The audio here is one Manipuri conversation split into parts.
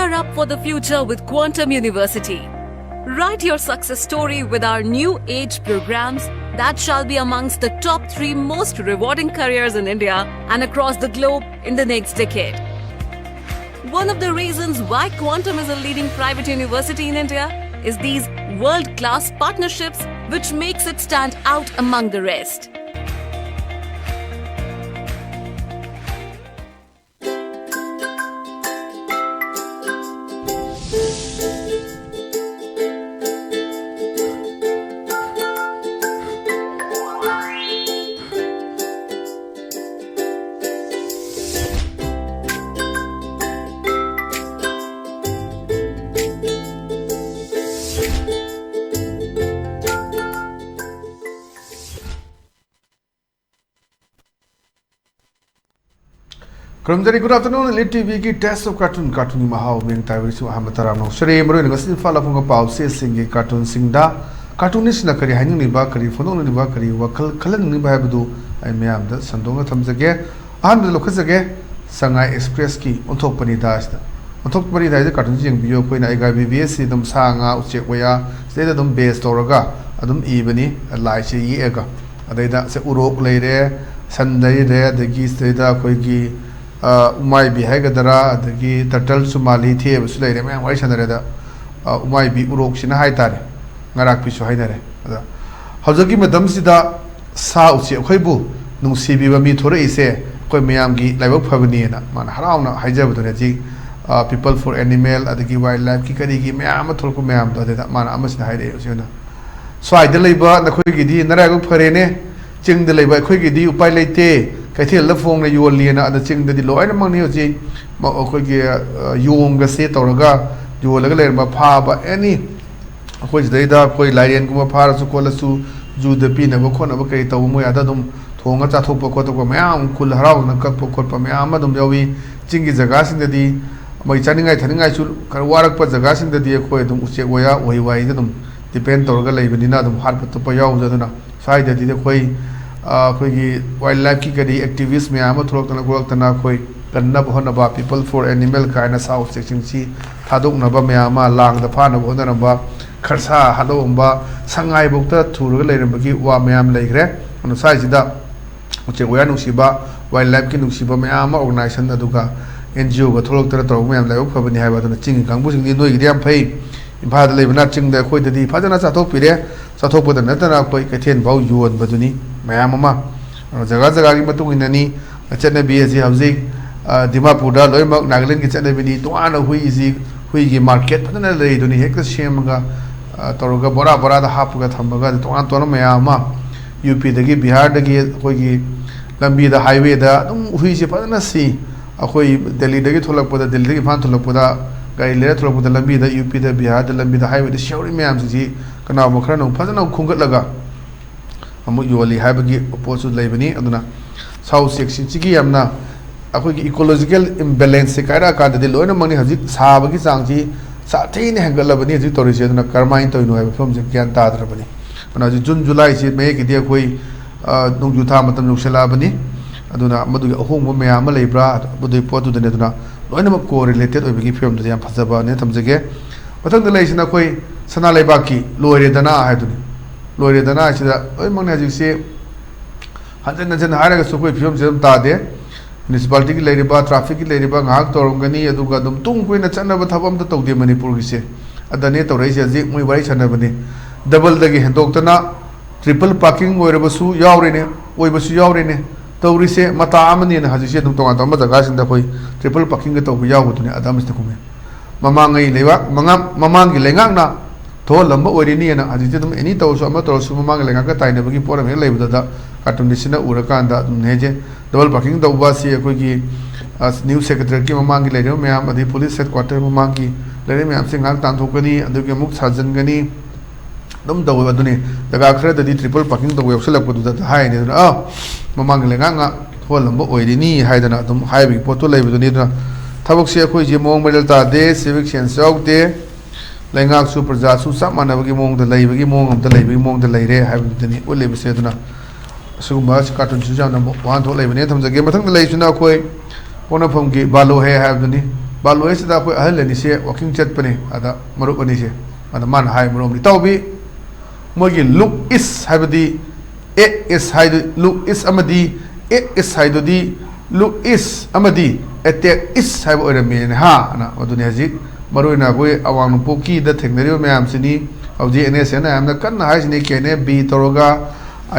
Gear up for the future with Quantum University. Write your success story with our new age programs that shall be amongst the top 3 most rewarding careers in India and across the globe in the next decade. One of the reasons why Quantum is a leading private university in India is these world-class partnerships which makes it stand out among the rest. Good afternoon, Elite TV की Test of Cartoon की महाव में ताइवरी से हम तराम नौ शरीर मरों ने गस्ती फाला फंगा पाव से सिंगे कार्टून सिंगदा कार्टूनिस्ट न करी हाइनिंग निभा करी फोनों निभा करी वकल खलन निभा है बदू आई में आम द संदोंगा थम सके आम द लोकस सके संगाई एक्सप्रेस की उन्थोक पनी दास कार्टून जिंग बियो कोई ना एगा बीबीएस से दम सांगा उच्चे कोया से दम बेस तोरगा अदम इबनी लाइ से ये एगा अदेदा से उरोक ले रे संदई रे दगी से दा कोई की उमाई भी है गदरा दगी टर्टल सुमाली थे बस ले रे मैं वाई सनरे दा उमाई भी उरोक सिना हाय तारे ngaraak pi so hainare ada hawjaki madam sida sa uchi khoi bu nungsibi ba mi thore ise koi mayam gi laibak phabani na man harauna haija bu ne ji people for animal adagi wildlife ki kari gi mayam thol ko mayam do da man amasna haire usena swai de leiba na khoi gi di narak phare ne ching de leiba khoi gi di upai leite kaithel la phong na yol liena ada ching de di loina mang ni ji ma khoi gi yong ga se toraga yolaga le ma pha ba any कोई जैदा कोई लाइरियन को फार सु कोलसु जू द पी न बखोन अब कई तो मो यादा दुम थोंगा चा थोप को तो को मयाम कुल हराव न कप को प मयाम दुम यवी चिंगी जगह सिंग दी मै चानिंगाय थनिंगाय सु कर वारक प जगह सिंग दी कोई दुम उसे गोया ओहि वाई दुम डिपेंड तोरगा लेबनिना दुम हार पत प याव जदुना साइ दी कोई कोई की वाइल्ड लाइफ की करी एक्टिविस्ट मयाम थोक तना गोक तना कोई कन्ना बहनबा पीपल फॉर एनिमल काइना साउथ सेक्शन सी थादोक नबा मयाम लांग द फान बहनबा खरसा हादोंबा संगाई बुक्ता थुरग लेरबगी वा मयाम लेग्रे अनु साइजिदा उचे गोया नुसिबा वाइल्ड लाइफ की नुसिबा मयाम ऑर्गेनाइजेशन अदुगा एनजीओ ग थोलक तर तरो मयाम लाइव फबनि हाइबा दना चिंग कांगबु सिंग नोइ गिदि याम फै इम्फाद लेबना चिंग द खोइ ददि फाजना चाथोक पिरे चाथोक पद नतना कोइ कैथेन बाउ युवन बदुनी मयाम मा जगह जगह की मतुंग इननी चने बीएससी हाउसिंग दिमापुर दा लोइमक नागालैंड की चने बिनी तोआन हुई इजी हुई की मार्केट फतना लेदुनी हेक सेमगा तौरगा बोरा बोरा हापगा थम्बगा तोआन तोन मयाम यूपी दगी बिहार दगी कोई लंबी द हाईवे दा तुम हुई से फजना सी अखोई दिल्ली दगी थोलकपदा दिल्ली दगी फान थोलकपदा गाड़ी ले थोलकपदा लंबी the UP the Bihar the लंबी द हाईवे द शेवरी मयाम जी कना मखरा नो फजना खुंगत लगा अमु योली हाइबगी पोसु लेबनी अदुना साउथ सेक्शन चिगी यामना अखोई की इकोलॉजिकल इम्बैलेंस से कायरा का दे लोइन मंगनी हजिक साबगी चांगजी साथी ने हंगलबनी हजिक तोरिसे अदुना करमाइन तोइनो है फम जे ज्ञान तादरबनी अना जून जुलाई से मे की दे कोई नुंगजु था मतम नुसलाबनी अदुना मदुगे अहोंग मयाम लेब्रा बुदुई पोतु दने अदुना लोइन म को रिलेटेड ओबगी फिल्म दे याम फजबा ने तमजगे मथंग द लेसिना कोई सना लेबाकी लोरे दना हायदुनी लोरे दना सिदा ओइ मंगने हजिक से हजन नजन हारगा सु कोई फिल्म जम तादे म्युनिसिपालिटी की लेरिबा ट्रैफिक की लेरिबा घाक तोरंगनी अदुगा दुम तुंग कोइना चन्नब थबम त तौदे मणिपुर की से अदने तौरैसे हजिक मुई वारी छनबनी डबल दगी हेंदोक्तना ट्रिपल पार्किंग ओइरबसु यावरेने ओइबसु यावरेने तौरिसे मता अमने न हजिसे दुम तोंगा तम जगह सिंदा कोई ट्रिपल पार्किंग के तौबु यावदुने अदमस तकुमे ममांगै लेवा ममांगी लेंगांगना थो लंब ओइरिनी न हजिसे दुम एनी तौसु अमा तौसु ममांग लेंगा ताइनबगी पोरम हे लेबदा कार्टूनिस्टना उरकांदा दुम हेजे डबल पार्किंग तौबा से कोई की न्यू सेक्रेटरी की ममांगी लेरे मैम अदि पुलिस हेडक्वार्टर ममांगी लेरे मैम से गांग तांथोकनी अदुगे मुक साजनगनी दम दव अदुने जगह खरे ददि ट्रिपल पार्किंग तौ यौसलपदुदा हाइने ममांग लेंगा थोलंब ओइरिनी हाइदना दम हाइबी पोतो लेबदुनी थबक से कोई जे मोंग मेडल तादे सिविक सेंस यावदे लेंगा सु प्रजा सु सब मानबगी मोंग द लेबगी मोंग अम द लेबगी मोंग द लेरे हाइबदुनी ओ लेबसे दुना सुगुमा कार्टून सुजाना वान थो लेबने थमजगे मथंग लेजुना कोई पोनाफम की बालो है हाइबदुनी baloi se da ko ahal ni se walking chat pane ada marup ani se ada man hai marom ni tawbi mogi look is habdi e is hide look is amadi e is hide di look is amadi attack is haib oirami ha na aduni haji maroina koi awang poki da theknari me am sini auji ns na am na kan hai sini kene b toroga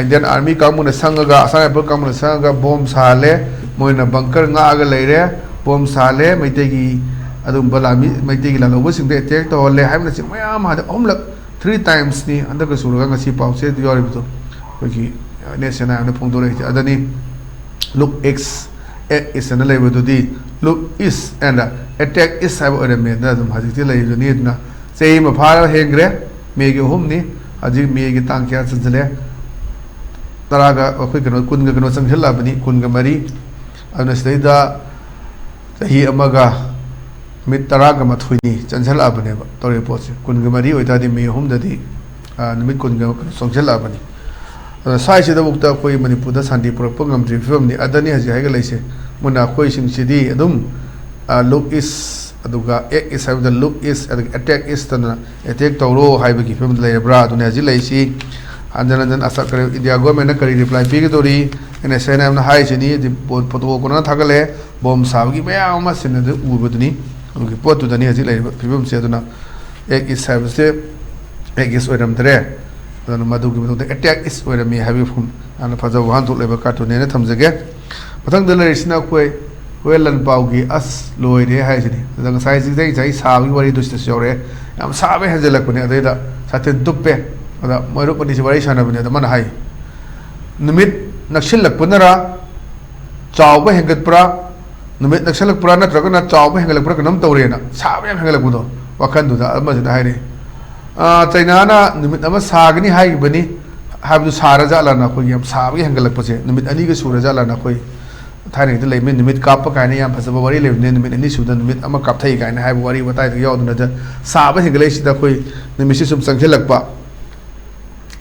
Indian army kamuna sangaga asana pro kamuna sangaga bomb sale moina bunker nga aga leire bomb sale maitegi adum balami maitegi la lobo sing attack to le haib na sing mayam ha omlak 3 times ni andaga suraga ngasi pause yori bitu koki ns na am phong dore adani look x is an level to the look is and attack is have a me da dum haji le jo ni na sei ma phara hengre me ge hum ni haji me ge tang kya sanjale taraga akhoi kano kun ga kano sangjala bani kun ga mari ana seida sahi amaga mit taraga mathuni chanjala bane ba tore poche kun ga mari oita di me hum da di nimit kun ga sangjala bani sai se da bukta koi manipur da sandi pura pangam tri film ni adani haji haiga leise muna koi sing sidi adum look is aduga ek is have the look is attack is tana attack tawro haiba ki film le bra aduni haji leisi anjan asa kare india government na kari reply bi ge tori ene senam na hai chini di photo ko na thagale bom saw gi maya ma sin de ubudni ki potu dani haji le film se aduna ek is have se ek is oram dre dan madu ki madu attack is where me have from and faza wan to leba cartoon ne thamjage mathang de le sina koi welan paugi as loide hai sini dang sai ji dai jai sa wi wari dus sore am sa be hajelak ne adai da sathen tuppe ada moiru pani si wari sana bane da man hai numit nakshilak punara chaw ba hengat pra numit nakshilak pra na tragana chaw ba hengalak pra kanam tawre na sa be hengalak budo wakhan du da amma jina hai re China na numit ama sagani hai bani habdu sara jala na koi yam sabi hangalak pase numit ani ga sura jala na koi thani de le min numit kap ka ne yam phasaba wari le ne numit ani suda numit ama kap thai ka ne hai wari watai de yod na da saba hangalai sida koi numit si sum sanghelak pa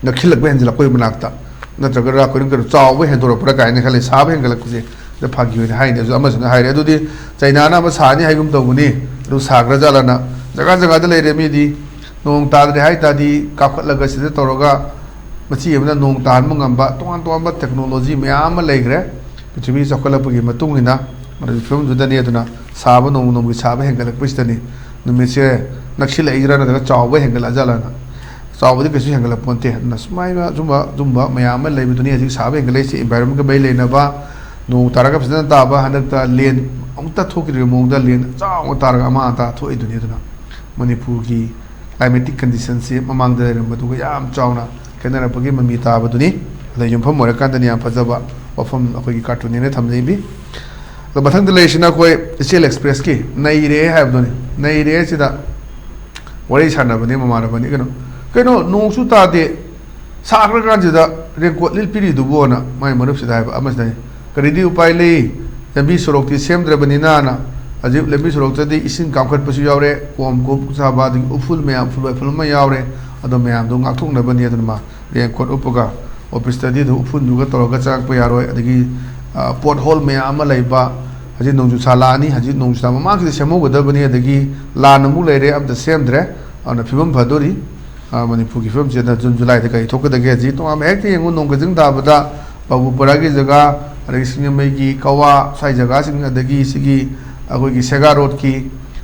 na khilak be hanjala koi banakta na traga ra koi ngar chaw be hendora pura ka ne khale saba hangalak pase da phagi ne hai ne jo ama suna hai re adu di China na ma sani hai gum to guni ru sagra jala na jaga jaga de le re mi di nong tadre hai tadi kakhatlaga sida toroga machi amna nong tan mangamba tongan tonba technology meyam leigre pithimi sakolapagi matung ina mari film judani aduna saba nong nong saba hengalak pistani numise nakshila ijra na daga chawba hengala jalana chawba de kesu hengala ponte na smaima jumba meyam leibi dunia ji saba hengalai si environment ga bai leina ba nong taraga pistana ta ba hanakta len amta thokri mongda len chaw taraga ama ta thoi dunia duna manipur gi climatic conditions se mamang da ram batu ga yam chawna kenara pagi mami ta baduni la yumpham mora kan da niam phajaba wafam akoi gi cartoon ne thamjai bi to bathang de leishna koi Steel Express ki nai re have doni nai re sida wari chana bani mamara bani keno nong su ta de sakra kan sida record lil piri du bona mai marup sida have amas dai karidi upai le jambi sorok ti sem dra bani na ajib lembi sorok tadi isin kamkhat pasu yawre kom ko saba di uful me am ful ma yawre ado me am do ngak thuk na bani adun ma re kot upaga office tadi do ufun du ga toroga chak pa yaroi adigi pot hole me am laiba haji nongju sala ani haji nongju sama ma ki semo ga da bani adigi la na mu leire am da sem dre ana phibam phadori manipur ki film jena jun july de kai thok da ge ji to am ek ti ngun nong ga jing da bada babu paragi jaga re singamai gi kawa sai jaga sing adagi sigi अगोई की सेगा रोड की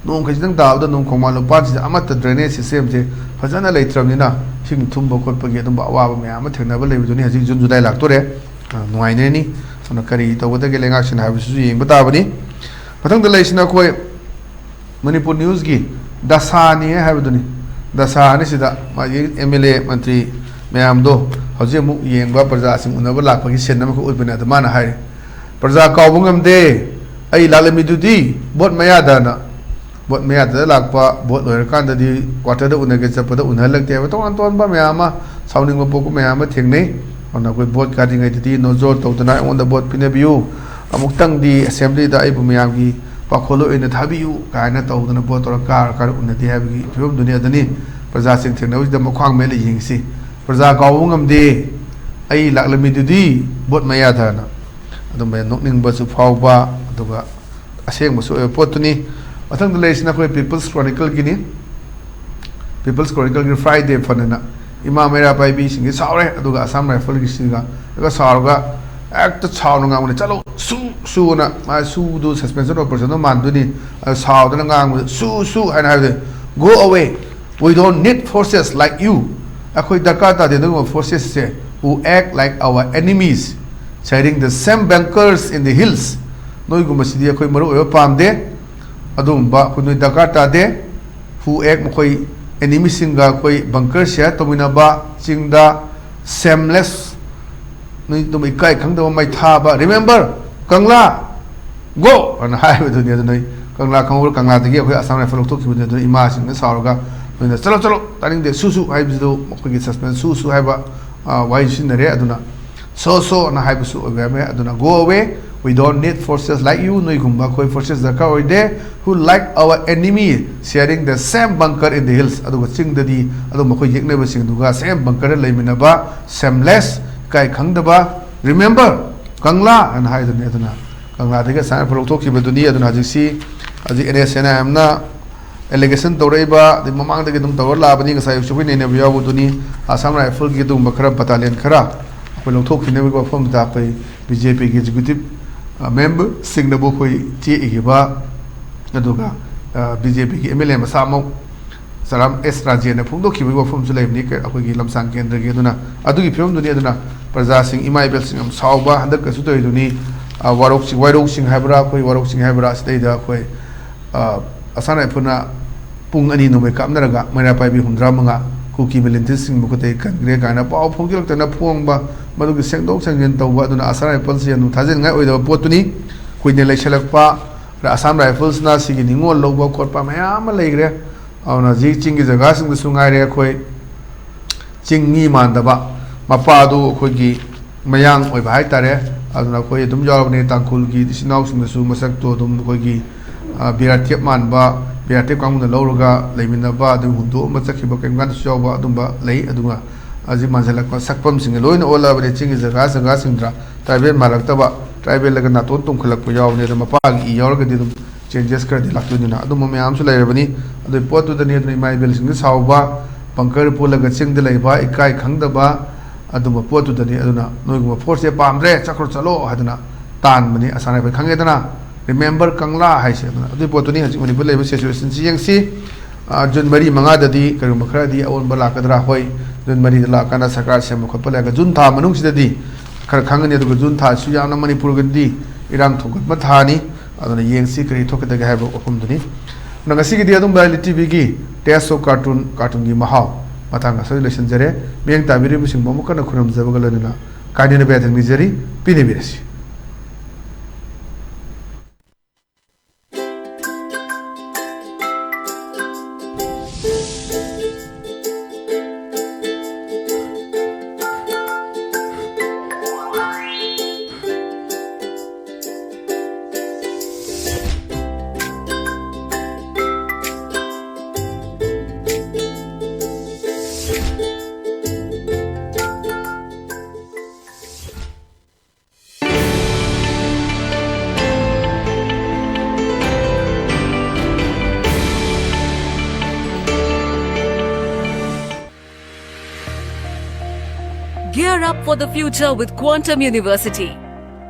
नों खजिदंग दावदा नों खोमालो पाज अमत ड्रेनेज सिस्टम जे फजना लेत्रमनिना सिंग थुंबो खोटपगी अदुम अवाबा मयाम थेंनाबा लेबजुनी हजि जुन जुलाई लाक्तोरे नुवाइने नि सना करी तवदा के लेंगाक्शन हाबिसु येंग बताबनी पथंग द लेसिना कोई मणिपुर न्यूज की दसानी हाबिदुनी दसानी सिदा माजी एमएलए मंत्री मयाम दो हजि मु येंगबा प्रजा सिंग उनबा लापगी सेनम को उबना द माना हाय प्रजा कावबंगम दे ai lalami dudi bot mayada lakpa bot loir kan da di quarter da unage chapa da unhalak te to an ton ba mayama sauning ba poku mayama thengnei ona koi bot ka dingai ti no jor to tana on da bot pine biu amuk tang di assembly da ai bu mayam gi pakholo ina thabiu ka na to da bot tor kar unati ha bi phim dunia dani praja sing thengnau da makhwang me le yingsi praja gawungam de ai lalami dudi bot mayada na adum ba nokning ba su phau ba aduga aseng musu potuni Mathang leisna koi People's Chronicle gini People's Chronicle gi Friday fanana ima mera pai bi singi saure aduga Assam Rifle gi singa ga sarga act chaw nga ngone chalo su na ma su do suspension operation no man do ni saw da nga ngone su and have go away, we don't need forces like you akhoi darkar ta de no forces se who act like our enemies sharing the same bunkers in the hills noi gu masidi akhoi maru e pam de adum ba kunoi darkar ta de who act mkhoi enemy singa koi bunker share tomina ba chingda shameless noi to mai kai khang da mai tha ba remember Kangla go and hai with the other night Kangla Kangla the akhoi Assam Rifle to ki the ima sing na sarga noi chalo taning de su hai bi do mkhoi suspense su hai ba why shin re aduna so na hai bu su me aduna go away, we don't need forces like you noi gumba koi forces darkar oi de who like our enemy sharing the same bunker in the hills adu ching dadi adu mkhoi yekne ba sing duga same bunker leimina ba shameless kai khang da ba remember Kangla and hai dani aduna Kangla de sa pro to ki ba duni aduna jisi aji NSNA amna allegation toreba the mamang de dum tor la bani sai chu ne ne biya bu duni Assam Rifle gi dum bakra battalion khara ko lo thok ne ba phom da pai BJP gi executive member singnabu khoi che gi ba aduga BJP gi MLA ma samo saram S Rajya ne phung do ki ba phom chu lai ni ke akoi gi lamsang kendra gi aduna adugi phom duni aduna Praja Singh Imai Bel Singh Sauba Handar Kasu to Duni Warok Singh Habra Koi Warok Singh Habra stay da Koi Asana Puna Pung Ani no make up Naraga Mara Pai Hundra Manga Kuki Melintis Singh Mukote Kangre Kana Pau Pungil Tana Pumba Madu Seng Dog Sang and Tawa Duna Asana Pulsi and Tazan with the Potuni Queen Leshalakpa Assam Rifles Na Sigingo Lobo Korpa Mayama Legre on a Ching is a gas in the Sungai Koi Chingi Mandaba Mapadu Kogi Mayang oi bai tare aduna koi dum jawab ne tangkul gi sinau sing su masak to dum kogi biratiap man ba biratiap kang na loroga leimina ba du hundu masakhi ba kan gan su ba dum ba lei adunga aji manjala ko sakpam sing loina ola ba ching jaga sindra tribal malak ta ba tribal laga na ton tum khalak ko yaw ne dum pa gi yaw ga dum changes kar di laktu ni na adum me am su lai bani adu potu da ne dum mai bel sing saw ba pankar pulaga ching de lai ba ikai khang da ba aduma potu dani aduna noiguma force pamre chakro chalo haduna tan mani asana ba khange dana remember Kangla hai se adu potu ni haji mani bule situation si yang si jun mari manga dadi karu makhra di awon bala kadra hoi jun mari la kana sarkar se mo khopala ga jun tha manung si dadi khar khangani adu jun tha su yana manipur gandi irang thogut ma thani aduna yeng si kari thokada ga habo opum duni nangasi gi di adum bali tv gi test of cartoon gi mahau matanga solution jare meng tabiri musing bomukana khuram jabagalana kadina betang nijari pini birasi Gear up for the future with Quantum University.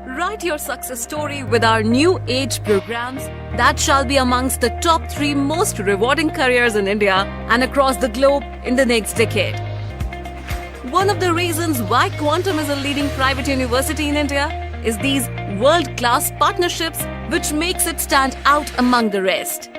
Write your success story with our new age programs that shall be amongst the top 3 most rewarding careers in India and across the globe in the next decade. One of the reasons why Quantum is a leading private university in India is these world-class partnerships which makes it stand out among the rest.